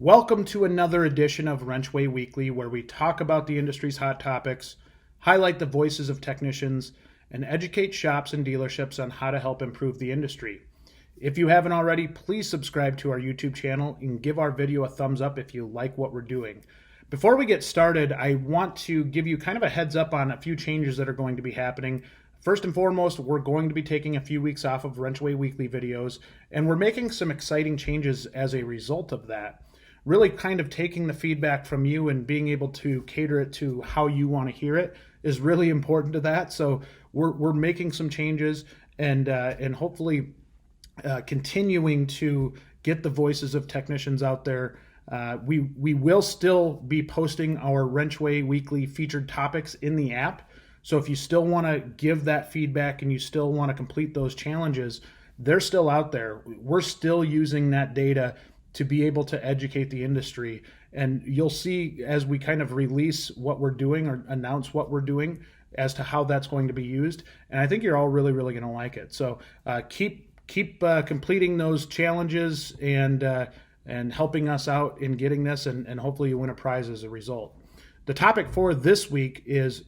Welcome to another edition of WrenchWay Weekly, where we talk about the industry's hot topics, highlight the voices of technicians, and educate shops and dealerships on how to help improve the industry. If you haven't already, please subscribe to our YouTube channel and give our video a thumbs up if you like what we're doing. Before we get started, I want to give you kind of a heads up on a few changes that are going to be happening. First and foremost, we're going to be taking a few weeks off of WrenchWay Weekly videos, and we're making some exciting changes as a result of that. Really kind of taking the feedback from you and being able to cater it to how you want to hear it is really important to that. So we're making some changes and hopefully continuing to get the voices of technicians out there. We will still be posting our WrenchWay Weekly featured topics in the app. So if you still want to give that feedback and you still want to complete those challenges, they're still out there. We're still using that data to be able to educate the industry. And you'll see as we kind of release what we're doing or announce what we're doing as to how that's going to be used. And I think you're all really going to like it. So keep completing those challenges and helping us out in getting this, and hopefully you win a prize as a result. The topic for this week is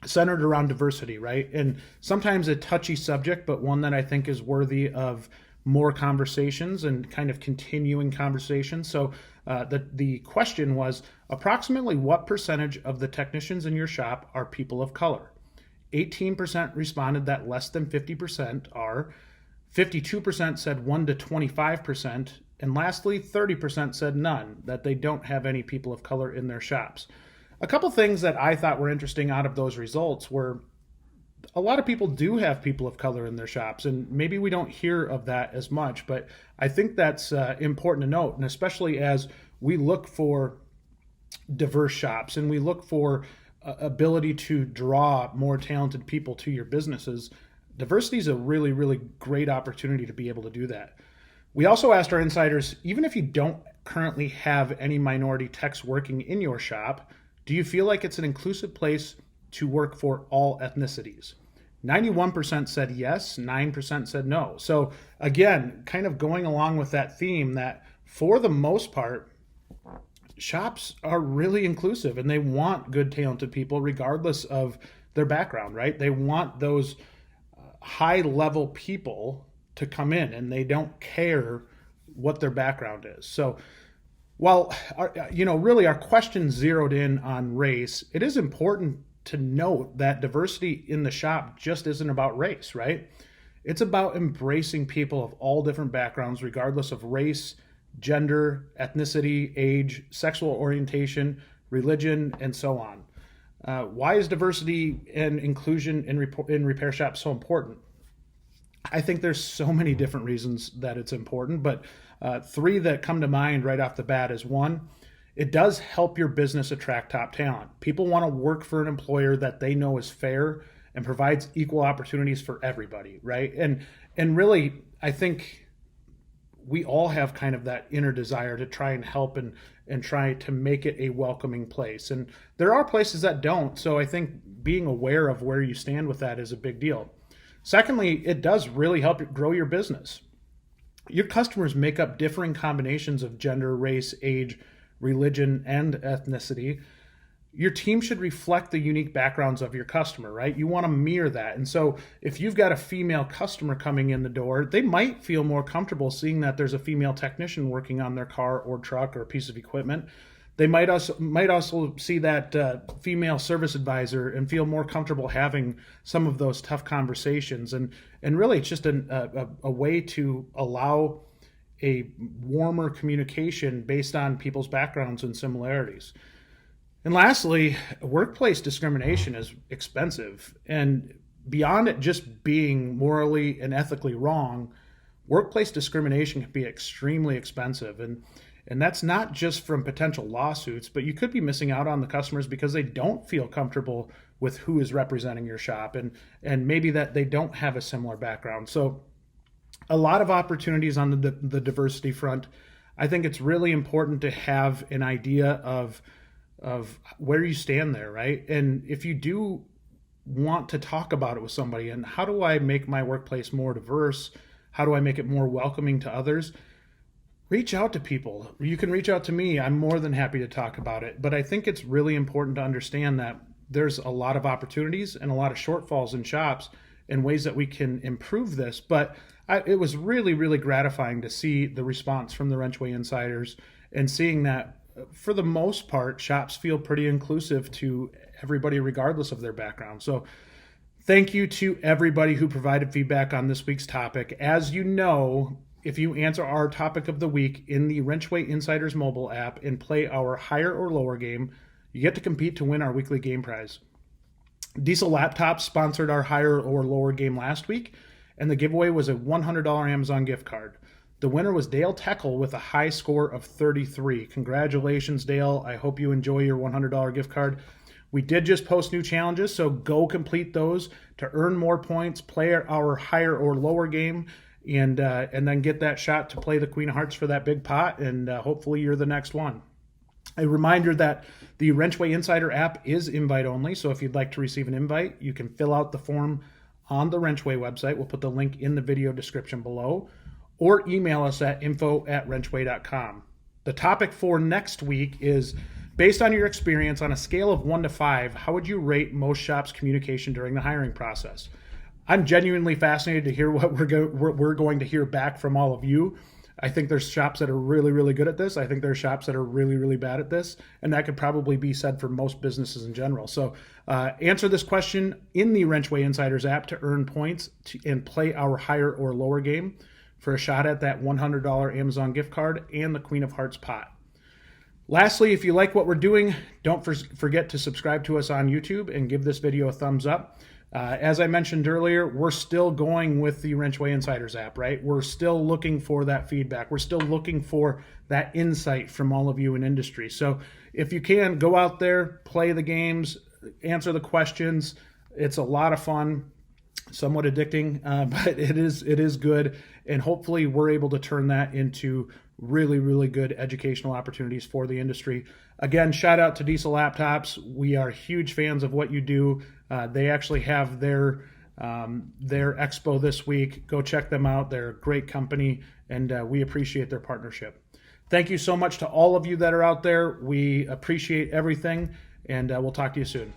centered around diversity, right? And sometimes a touchy subject, but one that I think is worthy of more conversations and kind of continuing conversations. So the question was, approximately what percentage of the technicians in your shop are people of color? 18% responded that less than 50% are. 52% said 1 to 25%. And lastly, 30% said none, that they don't have any people of color in their shops. A couple things that I thought were interesting out of those results were a lot of people do have people of color in their shops, and maybe we don't hear of that as much, but I think that's important to note, and especially as we look for diverse shops and we look for ability to draw more talented people to your businesses, diversity is a really great opportunity to be able to do that. We also asked our insiders, even if you don't currently have any minority techs working in your shop, do you feel like it's an inclusive place to work for all ethnicities? 91% said yes, 9% said no. So again, kind of going along with that theme that for the most part, shops are really inclusive and they want good, talented people regardless of their background, right? They want those high-level people to come in and they don't care what their background is. So while really our question zeroed in on race, it is important to note that diversity in the shop just isn't about race, right? It's about embracing people of all different backgrounds, regardless of race, gender, ethnicity, age, sexual orientation, religion, and so on. Why is diversity and inclusion in repair shops so important? I think there's so many different reasons that it's important, but three that come to mind right off the bat is one, it does help your business attract top talent. People want to work for an employer that they know is fair and provides equal opportunities for everybody, right? And really, I think we all have kind of that inner desire to try and help and try to make it a welcoming place. And there are places that don't, so I think being aware of where you stand with that is a big deal. Secondly, it does really help grow your business. Your customers make up differing combinations of gender, race, age, religion, and ethnicity. Your team should reflect the unique backgrounds of your customer, right? You want to mirror that. And so if you've got a female customer coming in the door, they might feel more comfortable seeing that there's a female technician working on their car or truck or piece of equipment. They might also see that female service advisor and feel more comfortable having some of those tough conversations. And really, it's just a way to allow a warmer communication based on people's backgrounds and similarities. And lastly, workplace discrimination is expensive. And beyond it just being morally and ethically wrong, workplace discrimination can be extremely expensive. And that's not just from potential lawsuits, but you could be missing out on the customers because they don't feel comfortable with who is representing your shop and maybe that they don't have a similar background. So a lot of opportunities on the diversity front. I think it's really important to have an idea of where you stand there, right? And if you do want to talk about it with somebody and how do I make my workplace more diverse? How do I make it more welcoming to others? reach out to people. You can reach out to me. I'm more than happy to talk about it. But I think it's really important to understand that there's a lot of opportunities and a lot of shortfalls in shops and ways that we can improve this. But it was really, really gratifying to see the response from the WrenchWay Insiders and seeing that for the most part, shops feel pretty inclusive to everybody regardless of their background. So thank you to everybody who provided feedback on this week's topic. As you know, if you answer our topic of the week in the WrenchWay Insiders mobile app and play our higher or lower game, you get to compete to win our weekly game prize. Diesel Laptops sponsored our higher or lower game last week, and the giveaway was a $100 Amazon gift card. The winner was Dale Teckle with a high score of 33. Congratulations, Dale. I hope you enjoy your $100 gift card. We did just post new challenges, so go complete those to earn more points, play our higher or lower game, and then get that shot to play the Queen of Hearts for that big pot, and hopefully you're the next one. A reminder that the WrenchWay Insider app is invite only, so if you'd like to receive an invite, you can fill out the form on the WrenchWay website. We'll put the link in the video description below, or email us at info@wrenchway.com. The topic for next week is, based on your experience on a scale of 1 to 5, how would you rate most shops' communication during the hiring process? I'm genuinely fascinated to hear what we're going to hear back from all of you. I think there's shops that are really, really good at this. I think there's shops that are really, really bad at this. And that could probably be said for most businesses in general. So answer this question in the WrenchWay Insiders app to earn points and play our higher or lower game for a shot at that $100 Amazon gift card and the Queen of Hearts pot. Lastly, if you like what we're doing, don't forget to subscribe to us on YouTube and give this video a thumbs up. As I mentioned earlier, we're still going with the WrenchWay Insiders app, right? We're still looking for that feedback. We're still looking for that insight from all of you in industry. So if you can, go out there, play the games, answer the questions. It's a lot of fun, somewhat addicting, but it is good. And hopefully we're able to turn that into really, really good educational opportunities for the industry. Again, shout out to Diesel Laptops. We are huge fans of what you do. They actually have their expo this week. Go check them out. They're a great company, and we appreciate their partnership. Thank you so much to all of you that are out there. We appreciate everything, and we'll talk to you soon.